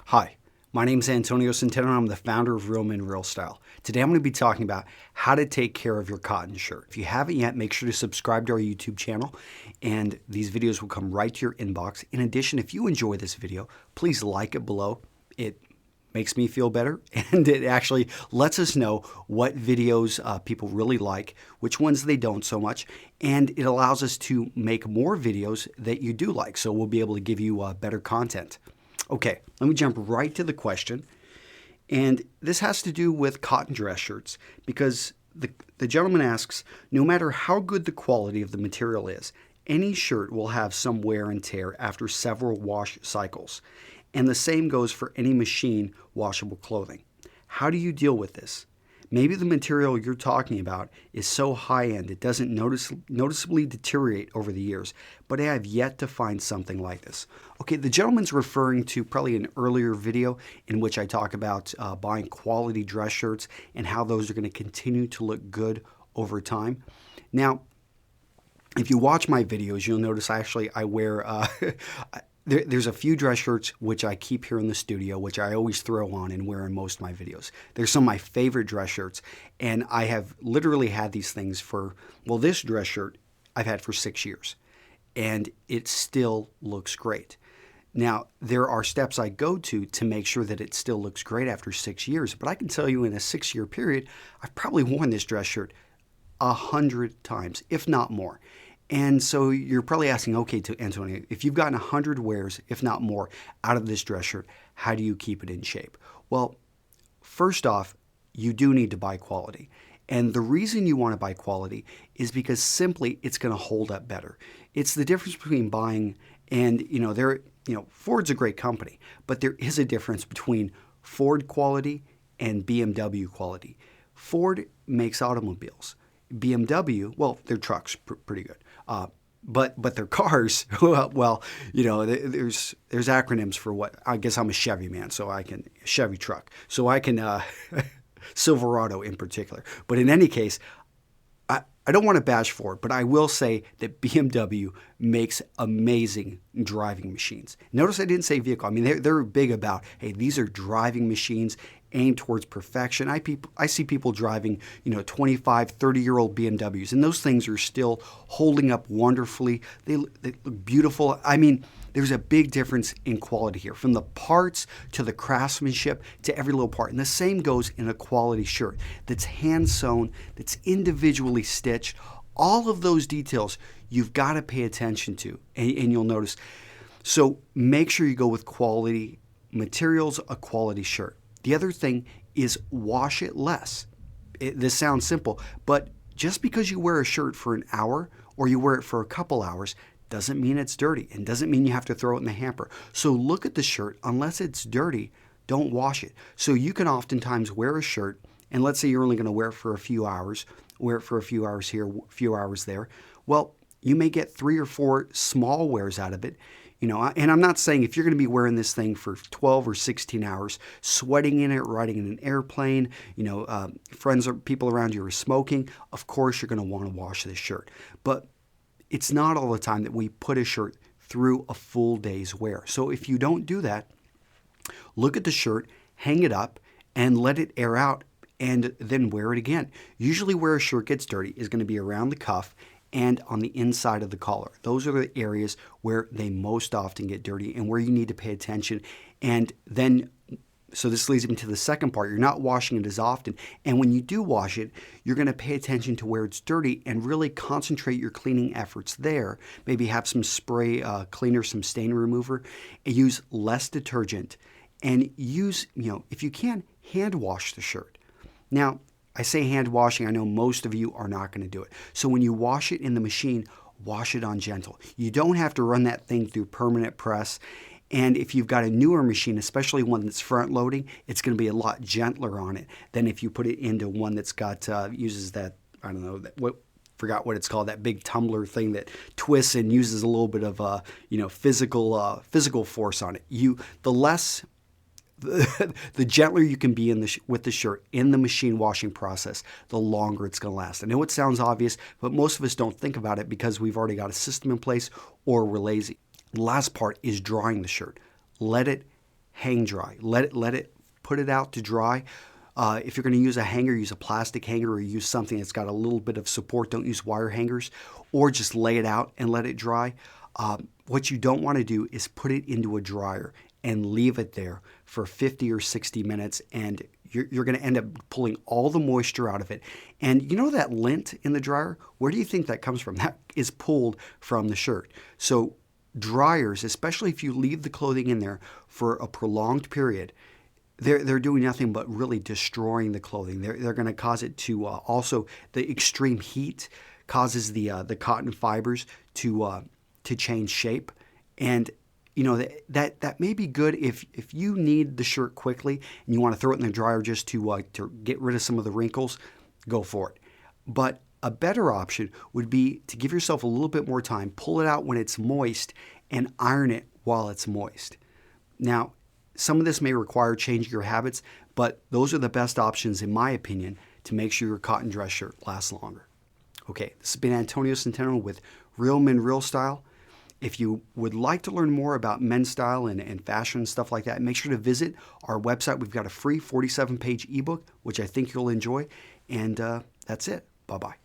Hi, my name is Antonio Centeno and I'm the founder of Real Men Real Style. Today I'm going to be talking about how to take care of your cotton shirt. If you haven't yet, make sure to subscribe to our YouTube channel and these videos will come right to your inbox. In addition, if you enjoy this video, please like it below. It makes me feel better and it actually lets us know what videos people really like, which ones they don't so much, and it allows us to make more videos that you do like, so we'll be able to give you better content. Okay, let me jump right to the question. And this has to do with cotton dress shirts because the gentleman asks, no matter how good the quality of the material is, any shirt will have some wear and tear after several wash cycles. And the same goes for any machine washable clothing. How do you deal with this? Maybe the material you're talking about is so high-end it doesn't noticeably deteriorate over the years, but I have yet to find something like this. Okay, the gentleman's referring to probably an earlier video in which I talk about buying quality dress shirts and how those are going to continue to look good over time. Now, if you watch my videos, you'll notice I wear There's a few dress shirts which I keep here in the studio, which I always throw on and wear in most of my videos. There's some of my favorite dress shirts, and I have literally had these things for, well, this dress shirt I've had for 6 years, and it still looks great. Now, there are steps I go to make sure that it still looks great after 6 years, but I can tell you in a 6-year period, I've probably worn this dress shirt 100 times, if not more. And so you're probably asking, okay, to Antonio, if you've gotten 100 wears, if not more, out of this dress shirt, how do you keep it in shape? Well, first off, you do need to buy quality. And the reason you want to buy quality is because simply it's going to hold up better. It's the difference between buying and, Ford's a great company, but there is a difference between Ford quality and BMW quality. Ford makes automobiles. BMW, well, their trucks pretty good, but their cars, well, there's acronyms for what. I guess I'm a Chevy man, so I can Chevy truck, so I can Silverado in particular. But in any case, I don't want to bash Ford, but I will say that BMW makes amazing driving machines. Notice I didn't say vehicle. I mean, they're big about, hey, these are driving machines aimed towards perfection. I see people driving, 25, 30-year-old BMWs, and those things are still holding up wonderfully. They look beautiful. I mean, there's a big difference in quality here, from the parts to the craftsmanship to every little part. And the same goes in a quality shirt that's hand-sewn, that's individually stitched. All of those details you've got to pay attention to, and you'll notice. So make sure you go with quality materials, a quality shirt. The other thing is wash it less. This sounds simple, but just because you wear a shirt for an hour or you wear it for a couple hours doesn't mean it's dirty and doesn't mean you have to throw it in the hamper. So look at the shirt. Unless it's dirty, don't wash it. So you can oftentimes wear a shirt, and let's say you're only going to wear it for a few hours, wear it for a few hours here, a few hours there. Well, you may get 3 or 4 small wears out of it. And I'm not saying if you're going to be wearing this thing for 12 or 16 hours, sweating in it, riding in an airplane, friends or people around you are smoking, of course you're going to want to wash this shirt. But it's not all the time that we put a shirt through a full day's wear. So if you don't do that, look at the shirt, hang it up, and let it air out, and then wear it again. Usually where a shirt gets dirty is going to be around the cuff and on the inside of the collar. Those are the areas where they most often get dirty and where you need to pay attention. And then, so this leads me to the second part. You're not washing it as often. And when you do wash it, you're going to pay attention to where it's dirty and really concentrate your cleaning efforts there. Maybe have some spray cleaner, some stain remover, and use less detergent. And use, if you can, hand wash the shirt. Now, I say hand washing. I know most of you are not going to do it. So when you wash it in the machine, wash it on gentle. You don't have to run that thing through permanent press. And if you've got a newer machine, especially one that's front loading, it's going to be a lot gentler on it than if you put it into one that's got, uses that, I don't know, forgot what it's called, that big tumbler thing that twists and uses a little bit of, physical force on it. The less the gentler you can be with the shirt in the machine washing process, the longer it's going to last. I know it sounds obvious, but most of us don't think about it because we've already got a system in place or we're lazy. The last part is drying the shirt. Let it hang dry. Let it put it out to dry. If you're going to use a hanger, use a plastic hanger or use something that's got a little bit of support. Don't use wire hangers, or just lay it out and let it dry. What you don't want to do is put it into a dryer and leave it there for 50 or 60 minutes, and you're going to end up pulling all the moisture out of it. And you know that lint in the dryer? Where do you think that comes from? That is pulled from the shirt. So dryers, especially if you leave the clothing in there for a prolonged period, they're doing nothing but really destroying the clothing. They're going to cause it to also, the extreme heat causes the cotton fibers to change shape. And you know, that may be good if you need the shirt quickly and you want to throw it in the dryer just to get rid of some of the wrinkles. Go for it. But a better option would be to give yourself a little bit more time, pull it out when it's moist, and iron it while it's moist. Now, some of this may require changing your habits, but those are the best options, in my opinion, to make sure your cotton dress shirt lasts longer. Okay, this has been Antonio Centeno with Real Men, Real Style. If you would like to learn more about men's style and fashion and stuff like that, make sure to visit our website. We've got a free 47-page ebook, which I think you'll enjoy. And that's it. Bye-bye.